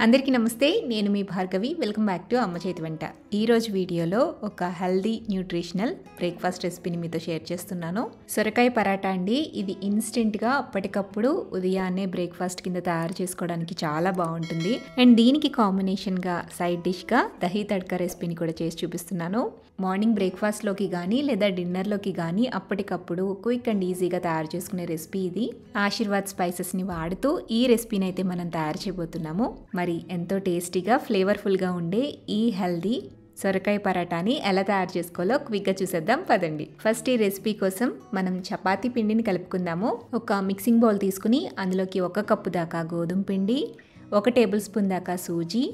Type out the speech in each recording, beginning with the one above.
అందరికీ నమస్తే, నేను మీ భార్గవి. వెల్కమ్ బ్యాక్ టు అమ్మ చేతి వంట. ఈరోజు వీడియోలో ఒక హెల్దీ న్యూట్రిషనల్ బ్రేక్ఫాస్ట్ రెసిపీని మీతో షేర్ చేస్తున్నాను. సొరకాయ పరాటా అండి. ఇది ఇన్స్టెంట్గా అప్పటికప్పుడు ఉదయాన్నే బ్రేక్ఫాస్ట్ కింద తయారు చేసుకోవడానికి చాలా బాగుంటుంది. అండ్ దీనికి కాంబినేషన్గా సైడ్ డిష్గా దహీ తడ్కా రెసిపీని కూడా చేసి చూపిస్తున్నాను. మార్నింగ్ బ్రేక్ఫాస్ట్లోకి కానీ లేదా డిన్నర్లోకి కానీ అప్పటికప్పుడు క్విక్ అండ్ ఈజీగా తయారు చేసుకునే రెసిపీ ఇది. ఆశీర్వాద్ స్పైసెస్ని వాడుతూ ఈ రెసిపీని అయితే మనం తయారు చేయబోతున్నాము. మరి ఎంతో టేస్టీగా ఫ్లేవర్ఫుల్గా ఉండే ఈ హెల్దీ సొరకాయ పరాటాని ఎలా తయారు చేసుకోవాలో క్విక్గా చూసేద్దాం పదండి. ఫస్ట్ ఈ రెసిపీ కోసం మనం చపాతీ పిండిని కలుపుకుందాము. ఒక మిక్సింగ్ బౌల్ తీసుకుని అందులోకి 1 కప్పు దాకా గోధుమ పిండి, 1 టేబుల్ స్పూన్ దాకా సూజీ,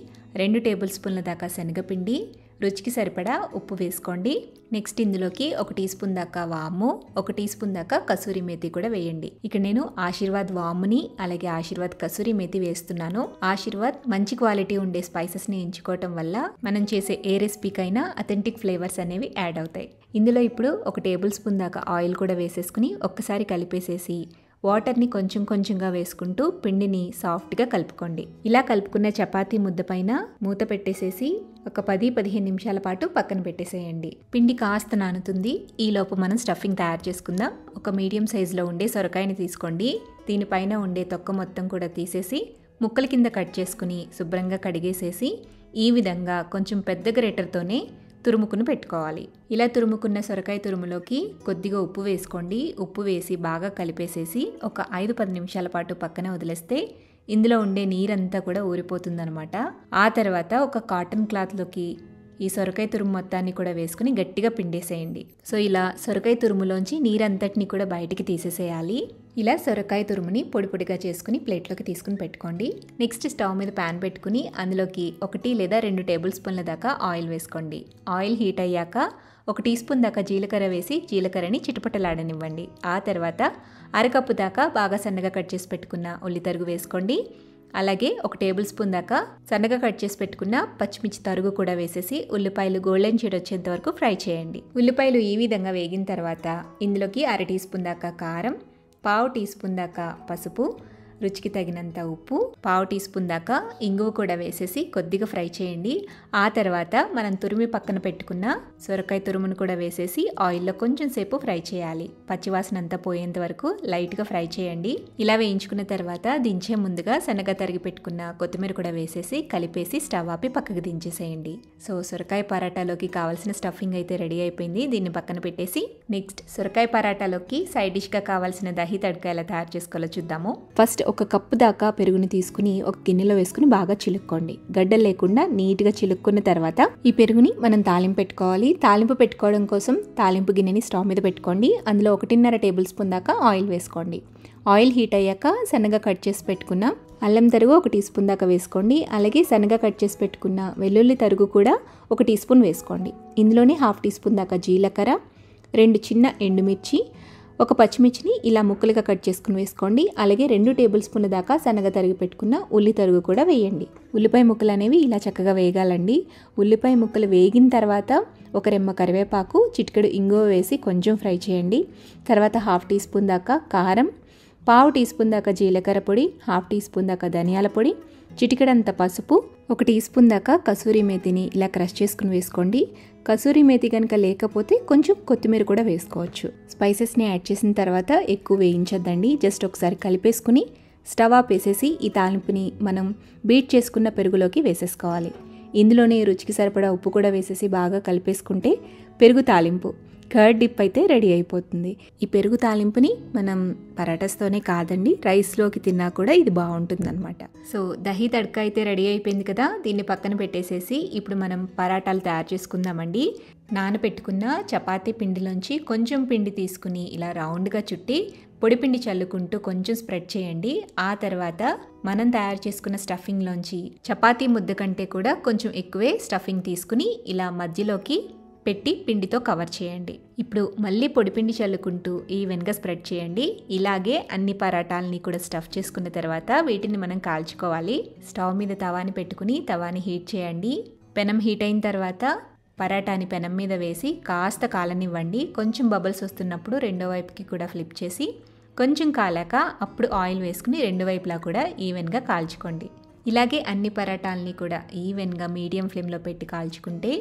2 టేబుల్ స్పూన్ల దాకా శనగపిండి, రుచికి సరిపడా ఉప్పు వేసుకోండి. నెక్స్ట్ ఇందులోకి 1 టీ స్పూన్ దాకా వాము, 1 టీ స్పూన్ దాకా కసూరి మేతి కూడా వేయండి. ఇక్కడ నేను ఆశీర్వాద్ వాముని అలాగే ఆశీర్వాద్ కసూరి మేతి వేస్తున్నాను. ఆశీర్వాద్ మంచి క్వాలిటీ ఉండే స్పైసెస్ని ఎంచుకోవటం వల్ల మనం చేసే ఏ రెసిపీకైనా అథెంటిక్ ఫ్లేవర్స్ అనేవి యాడ్ అవుతాయి. ఇందులో ఇప్పుడు 1 టేబుల్ స్పూన్ దాకా ఆయిల్ కూడా వేసేసుకుని ఒక్కసారి కలిపేసేసి వాటర్ని కొంచెం కొంచెంగా వేసుకుంటూ పిండిని సాఫ్ట్గా కలుపుకోండి. ఇలా కలుపుకున్న చపాతీ ముద్ద పైన మూత పెట్టేసేసి ఒక 10-15 నిమిషాల పాటు పక్కన పెట్టేసేయండి. పిండి కాస్త నానుతుంది. ఈలోపు మనం స్టఫింగ్ తయారు చేసుకుందాం. ఒక మీడియం సైజులో ఉండే సొరకాయని తీసుకోండి. దీనిపైన ఉండే తొక్క మొత్తం కూడా తీసేసి ముక్కల కింద కట్ చేసుకుని శుభ్రంగా కడిగేసేసి ఈ విధంగా కొంచెం పెద్ద గ్రేటర్తోనే తురుముకుని పెట్టుకోవాలి. ఇలా తురుముకున్న సొరకాయ తురుములోకి కొద్దిగా ఉప్పు వేసుకోండి. ఉప్పు వేసి బాగా కలిపేసేసి ఒక 5-10 నిమిషాల పాటు పక్కన వదిలేస్తే ఇందులో ఉండే నీరంతా కూడా ఊరిపోతుందనమాట. ఆ తర్వాత ఒక కాటన్ క్లాత్లోకి ఈ సొరకాయ తురుము మొత్తాన్ని కూడా వేసుకుని గట్టిగా పిండేసేయండి. సో ఇలా సొరకాయ తురుములోంచి నీరంతటిని కూడా బయటికి తీసేసేయాలి. ఇలా సొరకాయ తురుముని పొడి పొడిగా చేసుకుని ప్లేట్లోకి తీసుకుని పెట్టుకోండి. నెక్స్ట్ స్టవ్ మీద ప్యాన్ పెట్టుకుని అందులోకి 1 లేదా 2 టేబుల్ స్పూన్ల దాకా ఆయిల్ వేసుకోండి. ఆయిల్ హీట్ అయ్యాక 1 టీ స్పూన్ దాకా జీలకర్ర వేసి జీలకర్రని చిటపటలాడనివ్వండి. ఆ తర్వాత 1/2 కప్పు దాకా బాగా సన్నగా కట్ చేసి పెట్టుకున్న ఉల్లి తరుగు వేసుకోండి. అలాగే 1 టేబుల్ స్పూన్ దాకా సన్నగా కట్ చేసి పెట్టుకున్న పచ్చిమిర్చి తరుగు కూడా వేసేసి ఉల్లిపాయలు గోల్డెన్ షేడ్ వచ్చేంత వరకు ఫ్రై చేయండి. ఉల్లిపాయలు ఈ విధంగా వేగిన తర్వాత ఇందులోకి 1/2 టీ స్పూన్ దాకా కారం, 1/2 టీ స్పూన్ దాకా పసుపు, రుచికి తగినంత ఉప్పు, 1/2 టీ స్పూన్ దాకా ఇంగువ కూడా వేసేసి కొద్దిగా ఫ్రై చేయండి. ఆ తర్వాత మనం తురిమి పక్కన పెట్టుకున్న సొరకాయ తురుమును కూడా వేసేసి ఆయిల్లో కొంచెం సేపు ఫ్రై చేయాలి. పచ్చివాసన అంతా పోయేంత వరకు లైట్గా ఫ్రై చేయండి. ఇలా వేయించుకున్న తర్వాత దించే ముందుగా సన్నగా తరిగి పెట్టుకున్న కొత్తిమీర కూడా వేసేసి కలిపేసి స్టవ్ ఆపి పక్కకు దించేసేయండి. సో సొరకాయ పరాటాలోకి కావాల్సిన స్టఫింగ్ అయితే రెడీ అయిపోయింది. దీన్ని పక్కన పెట్టేసి నెక్స్ట్ సొరకాయ పరాటాలోకి సైడ్ డిష్గా కావాల్సిన దహీ తడ్కా ఎలా తయారు చేసుకోవాలో చూద్దాము. ఫస్ట్ 1 కప్పు దాకా పెరుగుని తీసుకుని ఒక గిన్నెలో వేసుకుని బాగా చిలుక్కోండి. గడ్డలు లేకుండా నీట్గా చిలుక్కున్న తర్వాత ఈ పెరుగుని మనం తాలింపు పెట్టుకోవాలి. తాలింపు పెట్టుకోవడం కోసం తాలింపు గిన్నెని స్టవ్ మీద పెట్టుకోండి. అందులో 1.5 టేబుల్ స్పూన్ దాకా ఆయిల్ వేసుకోండి. ఆయిల్ హీట్ అయ్యాక సన్నగా కట్ చేసి పెట్టుకున్న అల్లం తరుగు 1 టీ స్పూన్ దాకా వేసుకోండి. అలాగే సన్నగా కట్ చేసి పెట్టుకున్న వెల్లుల్లి తరుగు కూడా 1 టీ స్పూన్ వేసుకోండి. ఇందులోనే 1/2 టీ స్పూన్ దాకా జీలకర్ర, 2 చిన్న ఎండుమిర్చి, 1 పచ్చిమిర్చిని ఇలా ముక్కలుగా కట్ చేసుకుని వేసుకోండి. అలాగే 2 టేబుల్ స్పూన్ల దాకా సన్నగా తరిగి పెట్టుకున్న ఉల్లి తరుగు కూడా వేయండి. ఉల్లిపాయ ముక్కలు అనేవి ఇలా చక్కగా వేగాలండి. ఉల్లిపాయ ముక్కలు వేగిన తర్వాత 1 రెమ్మ కరివేపాకు, చిటికెడు ఇంగువ వేసి కొంచెం ఫ్రై చేయండి. తర్వాత 1/2 టీ స్పూన్ దాకా కారం, 1/2 టీ స్పూన్ దాకా జీలకర్ర పొడి, 1/2 టీ స్పూన్ దాకా ధనియాల పొడి, చిటికెడంత పసుపు, 1 టీ స్పూన్ దాకా కసూరి మేతిని ఇలా క్రష్ చేసుకుని వేసుకోండి. కసూరి మేతి కనుక లేకపోతే కొంచెం కొత్తిమీర కూడా వేసుకోవచ్చు. స్పైసెస్ని యాడ్ చేసిన తర్వాత ఎక్కువ వేయించద్దండి. జస్ట్ ఒకసారి కలిపేసుకుని స్టవ్ ఆపేసేసి ఈ తాలింపుని మనం బీట్ చేసుకున్న పెరుగులోకి వేసేసుకోవాలి. ఇందులోనే రుచికి సరిపడా ఉప్పు కూడా వేసేసి బాగా కలిపేసుకుంటే పెరుగు తాలింపు కర్డ్ డిప్ అయితే రెడీ అయిపోతుంది. ఈ పెరుగు తాలింపుని మనం పరాటాస్తోనే కాదండి రైస్లోకి తిన్నా కూడా ఇది బాగుంటుంది అనమాట. సో దహీ తడ్కా అయితే రెడీ అయిపోయింది కదా. దీన్ని పక్కన పెట్టేసేసి ఇప్పుడు మనం పరాటాలు తయారు చేసుకుందామండి. నానబెట్టుకున్న చపాతీ పిండిలోంచి కొంచెం పిండి తీసుకుని ఇలా రౌండ్గా చుట్టి పొడి పిండి చల్లుకుంటూ కొంచెం స్ప్రెడ్ చేయండి. ఆ తర్వాత మనం తయారు చేసుకున్న స్టఫింగ్లోంచి చపాతీ ముద్ద కంటే కూడా కొంచెం ఎక్కువే స్టఫింగ్ తీసుకుని ఇలా మధ్యలోకి పెట్టి పిండితో కవర్ చేయండి. ఇప్పుడు మళ్ళీ పొడిపిండి చల్లుకుంటూ ఈవెన్గా స్ప్రెడ్ చేయండి. ఇలాగే అన్ని పరాటాలని కూడా స్టఫ్ చేసుకున్న తర్వాత వీటిని మనం కాల్చుకోవాలి. స్టవ్ మీద తవాని పెట్టుకుని తవాని హీట్ చేయండి. పెనం హీట్ అయిన తర్వాత పరాటాని పెనం మీద వేసి కాస్త కాలనివ్వండి. కొంచెం బబుల్స్ వస్తున్నప్పుడు రెండో వైపుకి కూడా ఫ్లిప్ చేసి కొంచెం కాలాక అప్పుడు ఆయిల్ వేసుకుని రెండు వైపులా కూడా ఈవెన్గా కాల్చుకోండి. ఇలాగే అన్ని పరాటాలని కూడా ఈవెన్గా మీడియం ఫ్లేమ్లో పెట్టి కాల్చుకుంటే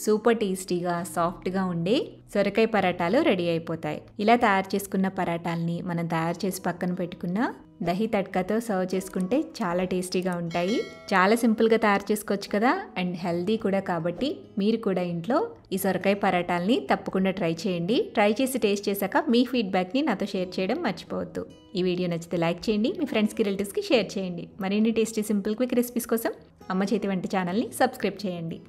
సూపర్ టేస్టీగా సాఫ్ట్గా ఉండే సొరకాయ పరాటాలు రెడీ అయిపోతాయి. ఇలా తయారు చేసుకున్న పరాటాలని మనం తయారు చేసి పక్కన పెట్టుకున్న దహి తడ్కాతో సర్వ్ చేసుకుంటే చాలా టేస్టీగా ఉంటాయి. చాలా సింపుల్గా తయారు చేసుకోవచ్చు కదా, అండ్ హెల్దీ కూడా. కాబట్టి మీరు కూడా ఇంట్లో ఈ సొరకాయ పరాటాలని తప్పకుండా ట్రై చేయండి. ట్రై చేసి టేస్ట్ చేశాక మీ ఫీడ్బ్యాక్ని నాతో షేర్ చేయడం మర్చిపోవద్దు. ఈ వీడియో నచ్చితే లైక్ చేయండి, మీ ఫ్రెండ్స్కి రిలేటివ్స్కి షేర్ చేయండి. మరిన్ని టేస్టీ సింపుల్ క్విక్ రెసిపీస్ కోసం అమ్మ చేతి వంట ఛానల్ని సబ్స్క్రైబ్ చేయండి.